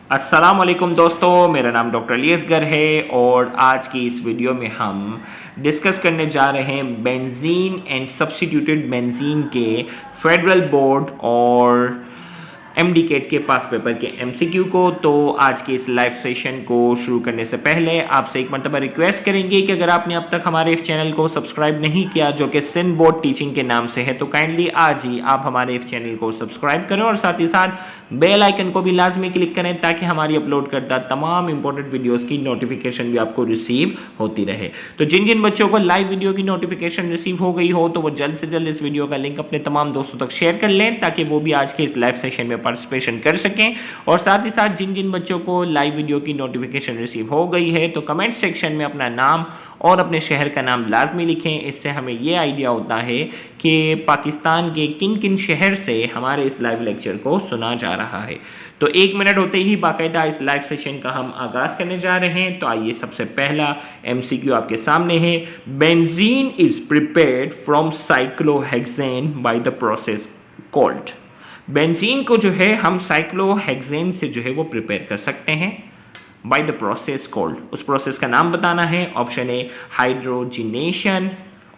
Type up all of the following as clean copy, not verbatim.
अस्सलाम वालेकुम दोस्तों, मेरा नाम डॉक्टर अली है और आज की इस वीडियो में हम डिस्कस करने जा रहे हैं बेंजीन एंड सब्स्टिट्यूटेड बेंजीन के फेडरल बोर्ड और एमडीकेट के पास पेपर के एमसीक्यू को। तो आज के इस लाइव सेशन को शुरू करने से पहले आपसे एक मरतबा रिक्वेस्ट करेंगे कि अगर आपने अब तक हमारे इस चैनल को सब्सक्राइब नहीं किया जो कि सिंध बोर्ड टीचिंग के नाम से है, तो काइंडली आज ही आप हमारे इस चैनल को सब्सक्राइब करें और साथ ही साथ बेल आइकन को भी लाजमी क्लिक करें ताकि हमारी अपलोड करता तमाम इंपॉर्टेंट वीडियोस की नोटिफिकेशन भी आपको रिसीव होती रहे। तो जिन जिन बच्चों को लाइव वीडियो की नोटिफिकेशन रिसीव हो गई हो तो वो जल्द से जल्द इस वीडियो का लिंक अपने तमाम दोस्तों तक शेयर कर लें ताकि वो भी आज के इस लाइव सेशन में पार्टिसिपेशन कर सकें। और साथ ही साथ जिन जिन बच्चों को लाइव वीडियो की नोटिफिकेशन रिसीव हो गई है तो कमेंट सेक्शन में अपना नाम और अपने शहर का नाम लाजमी लिखें। इससे हमें ये आइडिया होता है कि पाकिस्तान के किन किन शहर से हमारे इस लाइव लेक्चर को सुना जा रहा है। तो 1 मिनट होते ही बाकायदा इस लाइव सेशन का हम आगाज़ करने जा रहे हैं। तो आइए, सबसे पहला एमसीक्यू आपके सामने है। Benzene is prepared from cyclohexane bye the process called. Benzene को जो है हम साइक्लोहेक्सेन से जो है वो प्रिपेयर कर सकते हैं बाय द प्रोसेस कॉल्ड। उस प्रोसेस का नाम बताना है। Option A hydrogenation,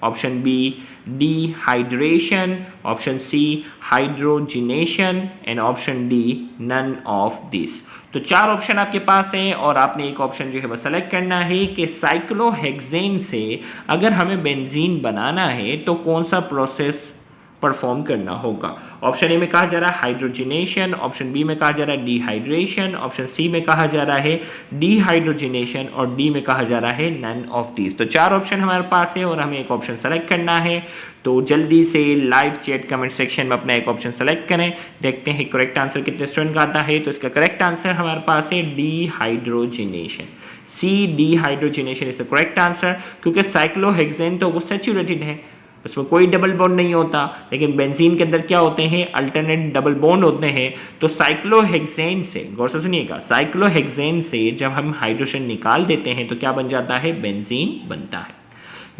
option B dehydration, option C hydrogenation and option D none of this. तो 4 ऑप्शन आपके पास हैं और आपने एक ऑप्शन जो है वो सेलेक्ट करना है कि साइक्लोहेक्सेन से अगर हमें बेंजीन बनाना है तो कौन सा प्रोसेस परफॉर्म करना होगा। ऑप्शन ए में कहा जा रहा है हाइड्रोजिनेशन, ऑप्शन बी में कहा जा रहा है डिहाइड्रेशन, ऑप्शन सी में कहा जा रहा है डिहाइड्रोजिनेशन और डी में कहा जा रहा है नन ऑफ दिस। तो 4 ऑप्शन हमारे पास है और हमें एक ऑप्शन सेलेक्ट करना है। तो जल्दी से लाइव चैट कमेंट सेक्शन में अपना एक ऑप्शन सेलेक्ट करें। देखते हैं करेक्ट आंसर कितने स्टूडेंट का आता है। तो इसका करेक्ट आंसर हमारे पास है dehydrogenation. C dehydrogenation is the correct answer, क्योंकि साइक्लोहेक्सेन तो वो सैचुरेटेड है, उसमें कोई डबल बॉन्ड नहीं होता, लेकिन बेंजीन के अंदर क्या होते हैं, अल्टरनेट डबल बॉन्ड होते हैं। तो साइक्लोहेक्सेन से, गौर से सुनिएगा, साइक्लोहेक्सेन से जब हम हाइड्रोजन निकाल देते हैं तो क्या बन जाता है, बेंजीन बनता है।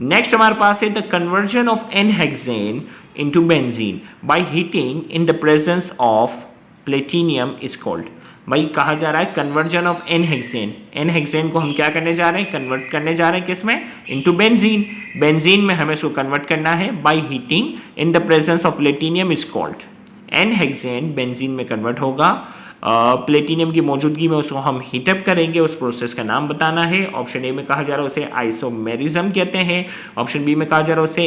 नेक्स्ट हमारे पास है the conversion of N-hexane into benzene by heating in the presence of platinum is called. भाई कहा जा रहा है कन्वर्जन ऑफ एन-हेक्सेन। एन-हेक्सेन को हम क्या करने जा रहे हैं, कन्वर्ट करने जा रहे हैं किसमें, इनटू बेंजीन। बेंजीन में हमें इसको कन्वर्ट करना है by heating in the presence of platinum is called. N-hexane benzene में कन्वर्ट होगा, प्लेटिनियम की मौजूदगी में उसको हम हीटअप करेंगे। उस प्रोसेस का नाम बताना है। ऑप्शन ए में कहा जा रहा है उसे आइसोमेरिज्म कहते हैं, ऑप्शन बी में कहा जा रहा है उसे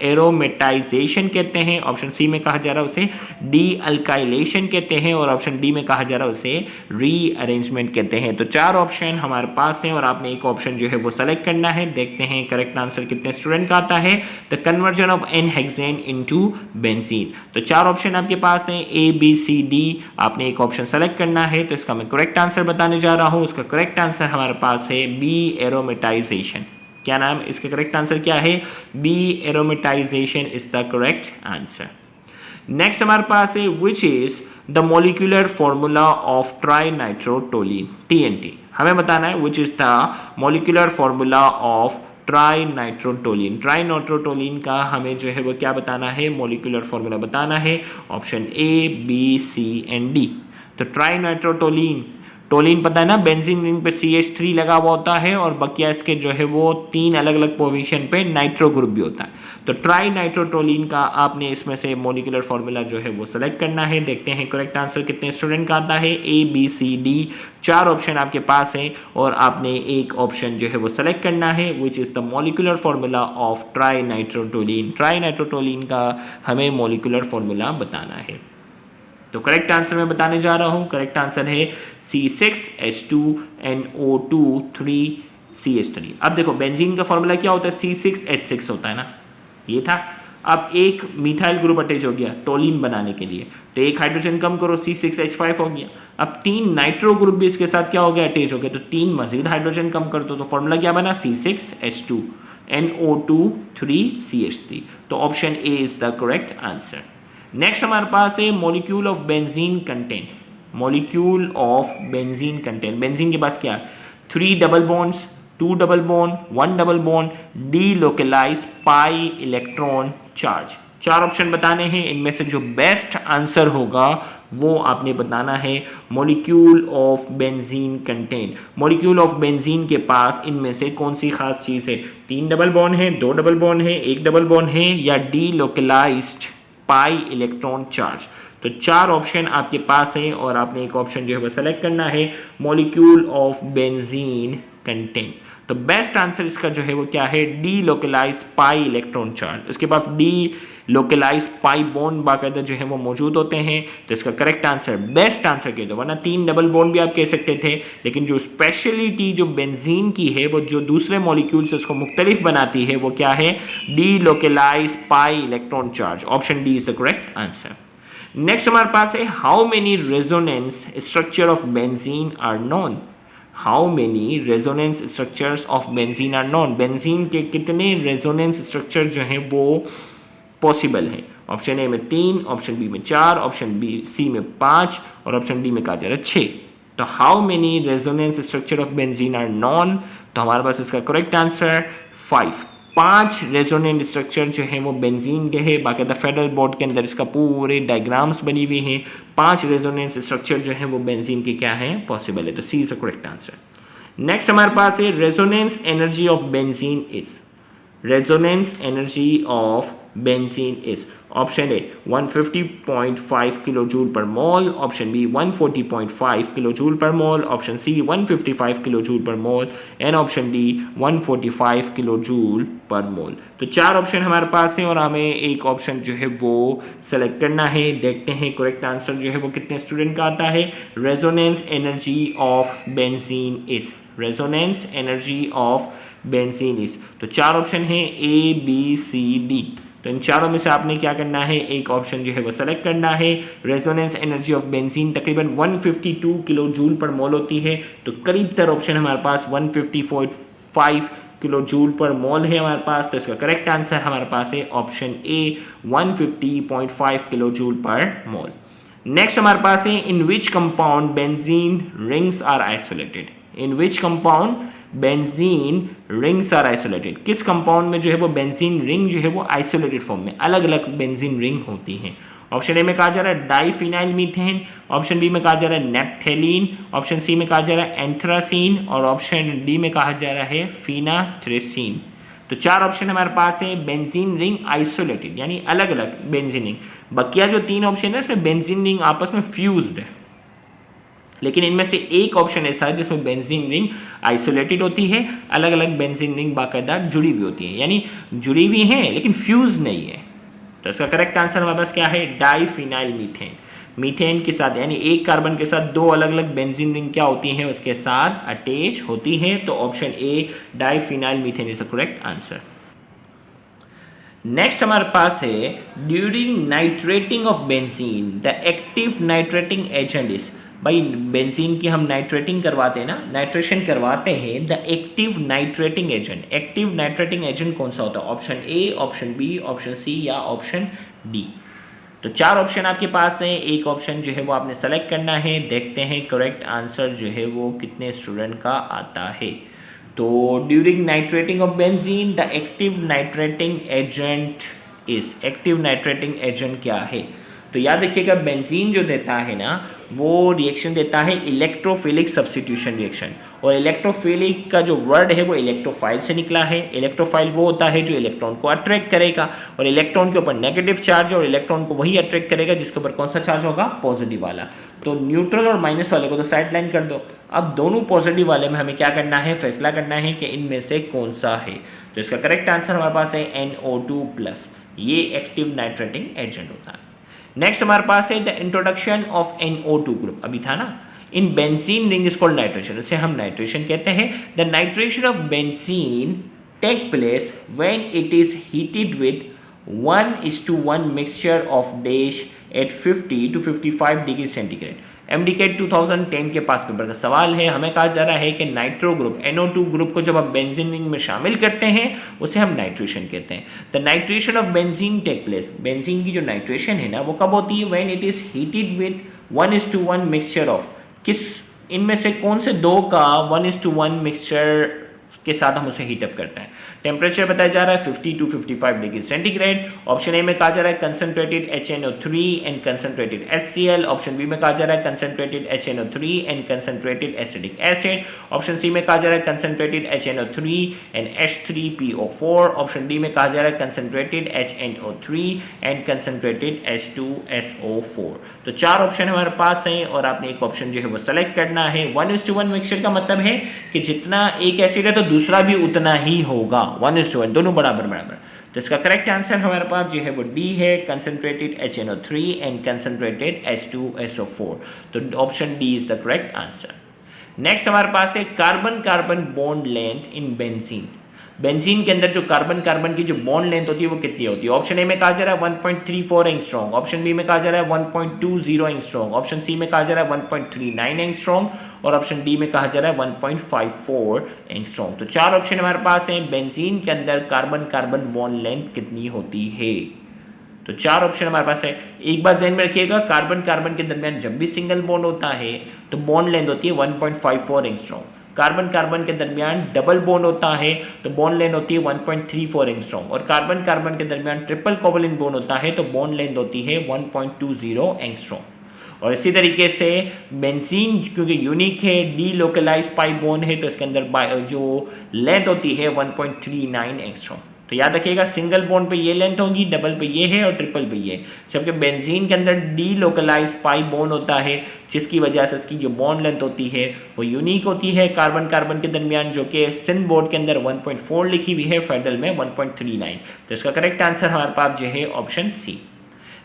एरोमेटाइजेशन कहते हैं, ऑप्शन सी में कहा जा रहा है उसे डी अल्काइलेशन कहते हैं और ऑप्शन डी में कहा जा रहा है उसे रीअरेंजमेंट कहते हैं। तो 4 ऑप्शन हमारे पास हैं और आपने एक ऑप्शन जो है वो सेलेक्ट करना है। देखते हैं करेक्ट आंसर कितने स्टूडेंट का आता है। The conversion of N-hexane into benzene. तो 4 ऑप्शन आपके पास हैं, ए बी सी डी। आपने एक ऑप्शन सेलेक्ट करना है। तो इसका मैं करेक्ट आंसर बताने जा रहा हूं। उसका करेक्ट आंसर हमारे पास है बी एरोमेटाइजेशन। क्या नाम, इसका करेक्ट आंसर क्या है, B aromatization is the correct answer. Next हमारे पास है which is the molecular formula of trinitrotoluene TNT। हमें बताना है which is the molecular formula of trinitrotoluene. Trinitrotoluene का हमें जो है वो क्या बताना है, मॉलिक्यूलर फॉर्मूला बताना है। Option A B C and D. तो ट्राई नाइट्रोटोलिन, टोलिन पता है ना, बेंजीन रिंग पे CH3 लगा हुआ होता है और बकिया इसके जो है वो 3 अलग अलग पोजीशन पे नाइट्रो ग्रुप भी होता है। तो ट्राई नाइट्रोटोलिन का आपने इसमें से मॉलिक्यूलर फॉर्मूला जो है वो सेलेक्ट करना है। देखते हैं करेक्ट आंसर कितने स्टूडेंट का आता है। A B C D 4 option आपके पास हैं और आपने एक ऑप्शन जो है वो सेलेक्ट करना है which is the molecular formula of trinitrotoluene. Trinitrotoluene का हमें मॉलिक्यूलर फॉर्मूला बताना है। तो करेक्ट आंसर मैं बताने जा रहा हूं। करेक्ट आंसर है C6H2NO2 3CH3। अब देखो बेंजीन का फॉर्मूला क्या होता है, C6H6 होता है ना, ये था। अब एक मिथाइल ग्रुप अटैच हो गया टोलिन बनाने के लिए, तो एक हाइड्रोजन कम करो, C6H5 हो गया। अब 3 नाइट्रो ग्रुप भी इसके साथ क्या हो गया, अटैच हो गया, तो 3 मजीद हाइड्रोजन कम कर दो, तो फॉर्मूला क्या बना, C6H2NO2 3CH3। तो option A is the correct answer. Next हमारे पास है molecule of benzene content. Molecule of benzene content, benzene के पास क्या है, 3 double bonds, 2 double bond, 1 double bond, D localise pi electron charge. 4 option बताने हैं, इनमें से जो बेस्ट आंसर होगा वो आपने बताना है। Molecule of benzene contain, molecule of benzene के पास इनमें से कौन सी खास चीज़ है? 3 डबल बॉन्ड है, 2 डबल बॉन्ड है, 1 डबल बॉन्ड है, या डीलोकलाइज्ड पाई इलेक्ट्रॉन चार्ज। तो 4 ऑप्शन आपके पास हैं और आपने एक ऑप्शन जो है वो सेलेक्ट करना है, मॉलिक्यूल ऑफ बेंजीन कंटेन। तो बेस्ट आंसर इसका जो है वो क्या है? Delocalize pi electron charge. इसके बाद डी लोकलाइज पाई बॉन्ड बाकायदा जो है वो मौजूद होते हैं। तो इसका करेक्ट आंसर, बेस्ट आंसर कह दो, वरना 3 डबल बॉन्ड भी आप कह सकते थे, लेकिन जो स्पेशलिटी जो बेंजीन की है वो जो दूसरे मॉलिक्यूल से उसको मुख्तलिफ बनाती है वो क्या है? Delocalize pi electron charge. Option D is the correct answer. Next हमारे पास है, how many resonance structure of benzene are known? How many resonance structures of benzene are known? Benzene के कितने रेजोनेंस स्ट्रक्चर जो हैं वो possible हैं? Option A में 3, ऑप्शन बी में 4, ऑप्शन बी सी में 5 और ऑप्शन डी में कहा जा रहा है 6। तो how many resonance structure of benzene are known? तो हमारे पास इसका करेक्ट आंसर 5। 5 रेजोनेंट स्ट्रक्चर जो है वो बेंजीन के है। बाकायदा फेडरल बोर्ड के अंदर इसका पूरे डायग्राम्स बनी हुई हैं। 5 रेजोनेंस स्ट्रक्चर जो है वो बेंजीन के क्या है? पॉसिबल है। तो C is the correct answer. Next हमारे पास है, resonance energy of benzene is, resonance energy of benzene is. Option A 150.5 kilo joule per mole, option B 140.5 kilo joule per mole, option C 155 kilo joule per mole and option D 145 kilo joule per mole. तो 4 option हमारे पास हैं और हमें एक option जो है वो सेलेक्ट करना है। देखते हैं करेक्ट आंसर जो है वो कितने स्टूडेंट का आता है। Resonance energy of benzene is, resonance energy of benzene is. तो 4 ऑप्शन है ए बी सी डी। तो इन चारों में से आपने क्या करना है? एक ऑप्शन जो है वो सेलेक्ट करना है। रेजोनेंस एनर्जी ऑफ बेंजीन तकरीबन 152 किलो जूल पर मोल होती है। तो करीब तर ऑप्शन हमारे पास 150.5 किलो जूल पर मोल है हमारे पास। तो इसका करेक्ट आंसर हमारे पास है option A 150.5 kilo joule per mole. Next हमारे पास है, in which compound benzene rings are isolated? In which compound benzene rings are isolated? किस कंपाउंड में जो है वो बेंजीन रिंग जो है वो आइसोलेटेड फॉर्म में, अलग अलग बेंजीन रिंग होती हैं? ऑप्शन ए में कहा जा रहा है डाइफिनाइल मीथेन, ऑप्शन बी में कहा जा रहा है नेप्थेलीन, ऑप्शन सी में कहा जा रहा है एंथ्रासीन और ऑप्शन डी में कहा जा रहा है फिनाथ्रेसीन। तो 4 ऑप्शन हमारे पास है बेंजीन रिंग आइसोलेटेड यानी अलग अलग बेंजीन रिंग। बकिया जो 3 ऑप्शन है उसमें बेंजीन रिंग आपस में फ्यूज्ड है, लेकिन इनमें से एक ऑप्शन ऐसा है जिसमें बेंजीन रिंग आइसोलेटेड होती है, अलग अलग बेंजीन रिंग बाकायदा जुड़ी हुई होती है, यानी जुड़ी हुई हैं लेकिन फ्यूज नहीं है। तो इसका करेक्ट आंसर हमारे पास क्या है? Diphenyl methane. मीथेन के साथ यानी एक कार्बन के साथ 2 अलग अलग बेंजीन रिंग क्या होती हैं? उसके साथ अटैच होती हैं। तो option A diphenyl methane is the correct answer. Next हमारे पास है, during nitrating of benzene the active nitrating agent is. भाई बेंजीन की हम नाइट्रेटिंग करवाते हैं ना, नाइट्रेशन करवाते हैं, the active nitrating agent, active nitrating agent कौन सा होता है? Option A, option B, option C या ऑप्शन डी। तो 4 ऑप्शन आपके पास हैं, एक ऑप्शन जो है वो आपने सेलेक्ट करना है। देखते हैं करेक्ट आंसर जो है वो कितने स्टूडेंट का आता है। तो during nitrating of benzene the active nitrating agent is, active nitrating agent क्या है? तो याद रखिएगा बेंजीन जो देता है ना वो रिएक्शन देता है इलेक्ट्रोफिलिक सब्स्टिट्यूशन रिएक्शन, और इलेक्ट्रोफिलिक का जो वर्ड है वो इलेक्ट्रोफाइल से निकला है। इलेक्ट्रोफाइल वो होता है जो इलेक्ट्रॉन को अट्रैक्ट करेगा, और इलेक्ट्रॉन के ऊपर नेगेटिव चार्ज है और इलेक्ट्रॉन को वही अट्रैक्ट करेगा जिसके ऊपर कौन सा चार्ज होगा? पॉजिटिव वाला। तो न्यूट्रल और माइनस वाले को तो साइड लाइन कर दो। अब दोनों पॉजिटिव वाले में हमें क्या करना है? फैसला करना है कि इनमें से कौन सा है। तो इसका करेक्ट आंसर हमारे पास है NO2+, ये एक्टिव नाइट्रेटिंग एजेंट होता है। नेक्स्ट हमारे पास है the introduction of NO2 group, अभी था ना। In benzene ring is called nitration, इसे हम नाइट्रेशन कहते हैं। The nitration of benzene take place when it is heated with 1:1 mixture of dash at 50 to 55 degree centigrade. MDCAT 2010 के पास paper का सवाल है। हमें कहा जा रहा है कि नाइट्रो ग्रुप NO2 ग्रुप को जब आप बेंजीन रिंग में शामिल करते हैं उसे हम नाइट्रेशन कहते हैं। The nitration of benzene take place, benzene की जो नाइट्रेशन है ना वो कब होती है? When it is heated with 1:1 mixture of, किस इनमें से कौन से 2 का 1:1 मिक्सचर के साथ हम उसे हीटअप करते हैं। टेम्परेचर बताया जा रहा है 50 to 55 degree centigrade. Option A में कहा जा रहा है concentrated HNO3 and concentrated HCl। Option B में कहा जा रहा है concentrated HNO3 and concentrated acidic acid. Option C में कहा जा रहा है concentrated HNO3 and H3PO4। Option D में कहा जा रहा है concentrated HNO3 and concentrated H2SO4। तो 4 ऑप्शन हमारे पास हैं और आपने एक ऑप्शन जो है वो सेलेक्ट करना है। 1:1 मिक्सचर का मतलब है कि जितना एक एसिड है तो दूसरा भी उतना ही होगा, 1:1, दोनों बराबर बराबर। तो इसका करेक्ट आंसर हमारे पास जो है वो डी है, concentrated HNO3 and concentrated H2SO4। तो option D is the correct answer. Next हमारे पास है carbon carbon bond length in benzene. Benzene के अंदर जो कार्बन कार्बन की जो बॉन्ड लेंथ होती है वो कितनी होती है? ऑप्शन ए में कहा जा रहा है 1.34 एंगस्ट्रॉम। ऑप्शन बी में कहा जा रहा है 1.20 एंगस्ट्रॉम। ऑप्शन सी में कहा जा रहा है 1.39 एंगस्ट्रॉम और ऑप्शन डी में कहा जा रहा है 1.54 एंगस्ट्रॉम। तो 4 ऑप्शन हमारे पास हैं। बेंजीन के अंदर कार्बन कार्बन बॉन्ड लेंथ कितनी होती है? तो 4 ऑप्शन हमारे पास है। एक बार ध्यान में रखिएगा, कार्बन कार्बन के दरमियान जब भी सिंगल बॉन्ड होता है तो बॉन्ड लेंथ होती है 1.54 एंगस्ट्रॉम। कार्बन कार्बन के दरमियान डबल बॉन्ड होता है तो बॉन्ड लेंथ होती है 1.34 एंगस्ट्रॉम और कार्बन कार्बन के दरमियान ट्रिपल कोवलेंट बॉन्ड होता है तो बॉन्ड लेंथ होती है 1.20 एंगस्ट्रॉम। और इसी तरीके से बेंजीन क्योंकि यूनिक है, डी लोकलाइज पाई बॉन्ड है तो इसके अंदर जो लेंथ होती है 1.39 एंगस्ट्रॉम। तो याद रखिएगा, सिंगल बॉन्ड पे ये लेंथ होगी, डबल पे ये है और ट्रिपल पे ये, जबकि बेंजीन के अंदर डी लोकलाइज पाई बॉन्ड होता है जिसकी वजह से इसकी जो बॉन्ड लेंथ होती है वो यूनिक होती है कार्बन कार्बन के दरमियान, जो कि सिन बोर्ड के अंदर 1.4 लिखी हुई है, फेडरल में 1.39। तो इसका करेक्ट आंसर हमारे पास जो है ऑप्शन सी।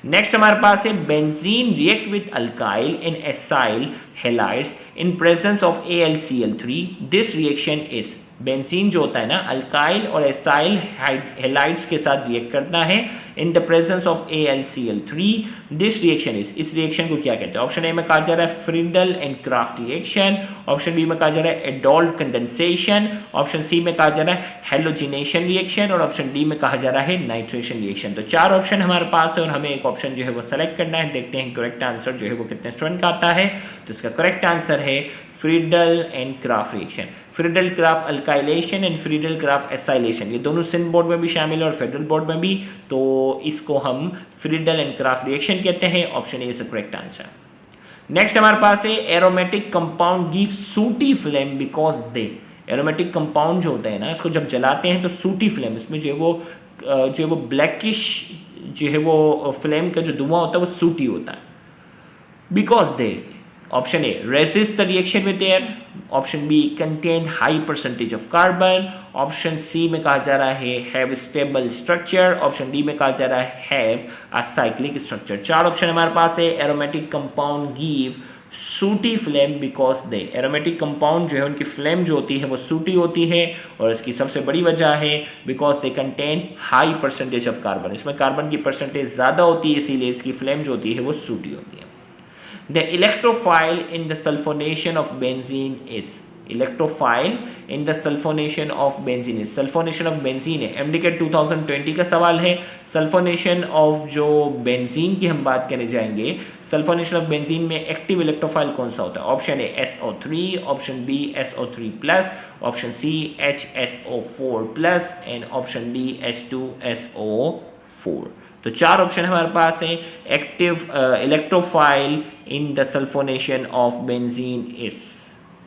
नेक्स्ट हमारे पास है benzene react with alkyl and acyl halides in presence of AlCl3। This reaction is, benzene जो होता है ना अल्काइल और एसाइल हैलाइड्स के साथ रिएक्ट करता है in the presence of AlCl3। This reaction is, इस रिएक्शन को क्या कहते हैं? ऑप्शन ए में कहा जा रहा है Friedel and Craft reaction. Option B में कहा जा रहा है एडोल्ट कंडेंसेशन। ऑप्शन सी में कहा जा रहा है हेलोजिनेशन रिएक्शन और ऑप्शन डी में कहा जा रहा है नाइट्रेशन रिएक्शन। तो 4 ऑप्शन हमारे पास है और हमें एक ऑप्शन जो है वो सेलेक्ट करना है। देखते हैं करेक्ट आंसर जो है वो कितने स्टूडेंट का आता है। तो इसका करेक्ट आंसर है Friedel and Craft reaction. Friedel craft alkylation and Friedel Crafts acylation, ये दोनों सिन बोर्ड में भी शामिल है और फेडरल बोर्ड में भी, तो इसको हम फ्रीडल एंड क्राफ्ट रिएक्शन कहते हैं। Option A is the correct answer. Next हमारे पास है एरोमेटिक कंपाउंड गिव सूटी flame because they. Aromatic compound जो होता है ना, इसको जब जलाते हैं तो सूटी फ्लेम, इसमें जो है वो ब्लैकिश जो है वो फ्लेम का जो धुआं होता है वो सूटी होता है। Because they, option A resist the reaction with air, option B contain high percentage of carbon, option C में कहा जा रहा है have stable structure, option D में कहा जा रहा है have a cyclic structure। 4 option हमारे पास है। एरोमेटिक कंपाउंड गिव सूटी flame because they, aromatic compound जो है उनकी फ्लेम जो होती है वो सूटी होती है और इसकी सबसे बड़ी वजह है because they contain high percentage of carbon, इसमें कार्बन की परसेंटेज ज़्यादा होती है इसीलिए इसकी फ्लेम जो होती है वो सूटी होती है। The electrophile in the sulfonation of benzene is, electrophile in the sulfonation of benzene is, sulfonation of benzene है, MDCAT 2020 का सवाल है। सल्फोनेशन ऑफ जो बेंजीन की हम बात करने जाएंगे, सल्फोनेशन ऑफ बेंजीन में एक्टिव इलेक्ट्रोफाइल कौन सा होता है? Option A SO3, option B SO3+, option C HSO4+ and option D H2SO4। तो 4 ऑप्शन हमारे पास हैं। Active electrophile in the sulphonation of benzene is,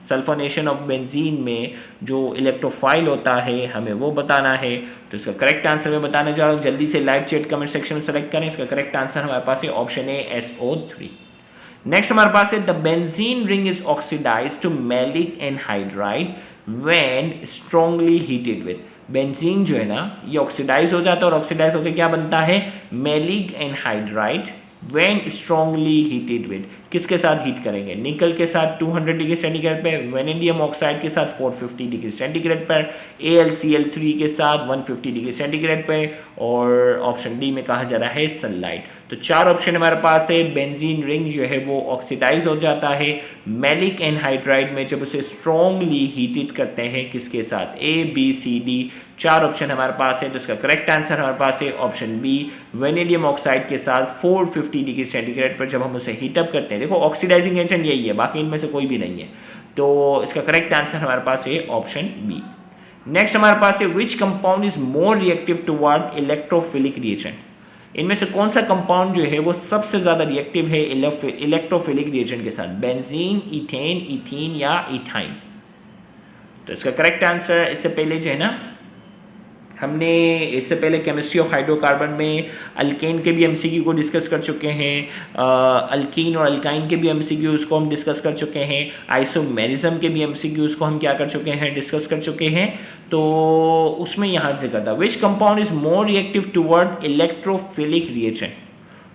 sulphonation of benzene में जो इलेक्ट्रोफाइल होता है हमें वो बताना है। तो इसका करेक्ट आंसर मैं बताने जा रहा हूँ, जल्दी से लाइव चैट कमेंट सेक्शन में सेलेक्ट करें। इसका करेक्ट आंसर हमारे पास है ऑप्शन ए SO3। नेक्स्ट हमारे पास है the benzene ring is oxidize to maleic anhydride when strongly heated with. Benzene जो है ना ये ऑक्सीडाइज हो जाता है और ऑक्सीडाइज होकर क्या बनता है? Maleic anhydride when strongly heated with, किसके साथ हीट करेंगे? निकल के साथ 200 डिग्री सेंटीग्रेड पे, वेनेडियम ऑक्साइड के साथ 450 डिग्री सेंटीग्रेड पर, AlCl3 के साथ 150 डिग्री सेंटीग्रेड पे और ऑप्शन डी में कहा जा रहा है सनलाइट। तो 4 ऑप्शन हमारे पास है। बेंजीन रिंग जो है वो ऑक्सीडाइज हो जाता है मैलिक एनहाइड्राइड में जब उसे स्ट्रांगली हीटेड करते हैं, किसके साथ? ABCD 4 ऑप्शन हमारे पास है। तो इसका करेक्ट आंसर हमारे पास है ऑप्शन बी, वेनेडियम ऑक्साइड के साथ 450 डिग्री सेंटीग्रेड पर जब हम उसे हीटअप करते हैं। देखो ऑक्सीडाइजिंग एजेंट यही है, बाकी इनमें से कोई भी नहीं है। तो इसका करेक्ट आंसर हमारे पास है ऑप्शन बी। नेक्स्ट हमारे पास है which compound is more reactive toward electrophilic reagent. इनमें से कौन सा कंपाउंड जो है वो सबसे ज्यादा रिएक्टिव है इलेक्ट्रोफिलिक रिएजेंट के साथ, बेंजीन, इथेन, इथीन या इथाइन। तो इसका करेक्ट आंसर, इससे पहले जो है ना हमने इससे पहले केमिस्ट्री ऑफ हाइड्रोकार्बन में अल्केन के भी एमसीक्यू को डिस्कस कर चुके हैं, अल्कीन और अल्काइन के भी एमसीक्यूज को हम डिस्कस कर चुके हैं, आइसोमेरिज्म के भी एमसीक्यूज को हम क्या कर चुके हैं, डिस्कस कर चुके हैं। तो उसमें यहाँ जिक्र था which compound is more reactive toward electrophilic reagent.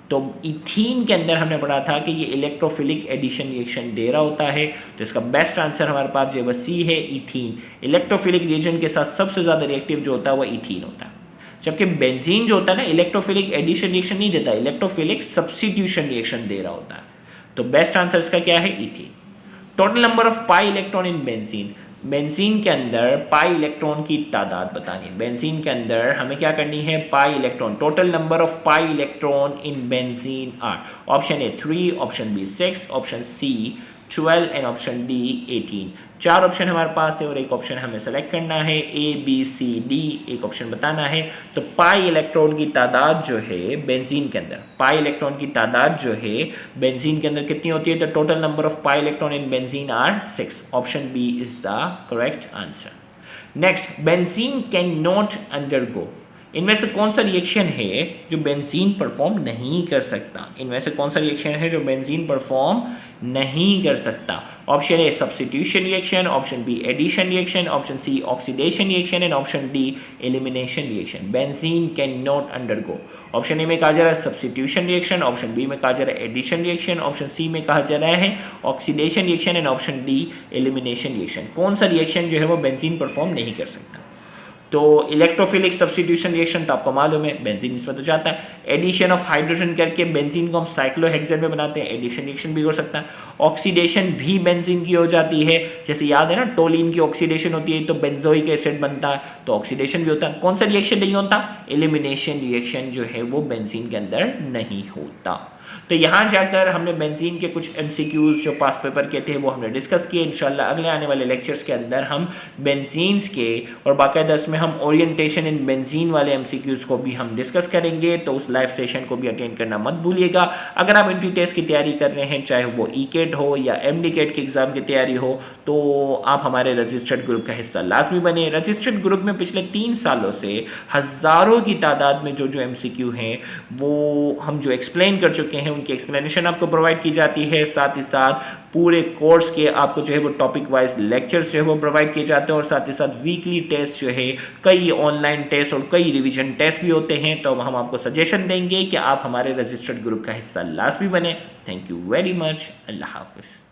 तो इथीन के अंदर हमने पढ़ा था कि ये इलेक्ट्रोफिलिक एडिशन रिएक्शन दे रहा होता है। तो इसका बेस्ट आंसर हमारे पास जो है सी है, इथीन। इलेक्ट्रोफिलिक रिएजेंट के साथ सबसे ज़्यादा रिएक्टिव जो होता है वह इथीन होता है, जबकि बेंजीन जो होता है ना इलेक्ट्रोफिलिक एडिशन रिएक्शन नहीं देता, इलेक्ट्रोफिलिक सब्स्टिट्यूशन रिएक्शन दे रहा होता है। तो बेस्ट आंसर इसका क्या है, ethene. Total number of pi electron in benzene. Benzene के अंदर पाई इलेक्ट्रॉन की तादाद बतानी है। बेंजीन के अंदर हमें क्या करनी है, pi electron. Total number of pi electron in benzene are, option A 3, option B 6, option C 12 and option D 18। 4 option हमारे पास है और एक ऑप्शन हमें सेलेक्ट करना है, ए बी सी डी एक ऑप्शन बताना है। तो पाई इलेक्ट्रॉन की तादाद जो है बेंजीन के अंदर, पाई इलेक्ट्रॉन की तादाद जो है बेंजीन के अंदर कितनी होती है, तो total number of pi electron in benzene are 6। Option B is the correct answer. Next, benzene can not undergo. इनमें से कौन सा रिएक्शन है जो बेंजीन परफॉर्म नहीं कर सकता? इनमें से कौन सा रिएक्शन है जो बेंजीन परफॉर्म नहीं कर सकता? Option A substitution reaction, option B addition reaction, option C oxidation reaction and option D elimination reaction. Benzene can not undergo. Option A में कहा जा रहा है सब्स्टिट्यूशन रिएक्शन, ऑप्शन बी में कहा जा रहा है एडिशन रिएक्शन, ऑप्शन सी में कहा जा रहा है oxidation reaction and option D elimination reaction. कौन सा रिएक्शन जो है वो बेंजीन परफॉर्म नहीं कर सकता? तो इलेक्ट्रोफिलिक सब्स्टिट्यूशन रिएक्शन तो आपको मालूम है, बेंजीन इसमें तो जाता है। एडिशन ऑफ हाइड्रोजन करके बेंजीन को हम साइक्लोहेक्सेन में बनाते हैं, एडिशन रिएक्शन भी हो सकता है। ऑक्सीडेशन भी बेंजीन की हो जाती है, जैसे याद है ना टोलिन की ऑक्सीडेशन होती है तो बेंजोइक एसिड बनता है, तो ऑक्सीडेशन भी होता है। कौन सा रिएक्शन नहीं होता? एलिमिनेशन रिएक्शन जो है वो बेंजीन के अंदर नहीं होता। तो यहाँ जाकर हमने बेंजीन के कुछ एमसीक्यूज जो पास पेपर के थे वो हमने डिस्कस किए। इंशाल्लाह अगले आने वाले लेक्चर्स के अंदर हम बेंजीन्स के और बाकायदा इसमें हम ओरिएंटेशन इन बेंजीन वाले एमसीक्यूज को भी हम डिस्कस करेंगे। तो उस लाइव सेशन को भी अटेंड करना मत भूलिएगा। अगर आप एंट्री टेस्ट की तैयारी कर रहे हैं, चाहे वो ईकेट हो या एमडीकेट की एग्जाम की तैयारी हो, तो आप हमारे रजिस्टर्ड ग्रुप का हिस्सा लाजमी बने। रजिस्टर्ड ग्रुप में पिछले 3 सालों से हज़ारों की तादाद में जो एमसीक्यू हैं वो हम जो एक्सप्लेन कर चुके हैं उनकी एक्सप्लेनेशन आपको प्रोवाइड की जाती है। साथ ही साथ पूरे कोर्स के आपको जो है वो टॉपिक वाइज लेक्चर्स जो है वो प्रोवाइड किए जाते हैं और साथ ही साथ वीकली टेस्ट जो है, कई ऑनलाइन टेस्ट और कई रिवीजन टेस्ट भी होते हैं। तो हम आपको सजेशन देंगे कि आप हमारे रजिस्टर्ड ग्रुप का हिस्सा लाजमी बने। Thank you very much. Allah हाफिज़।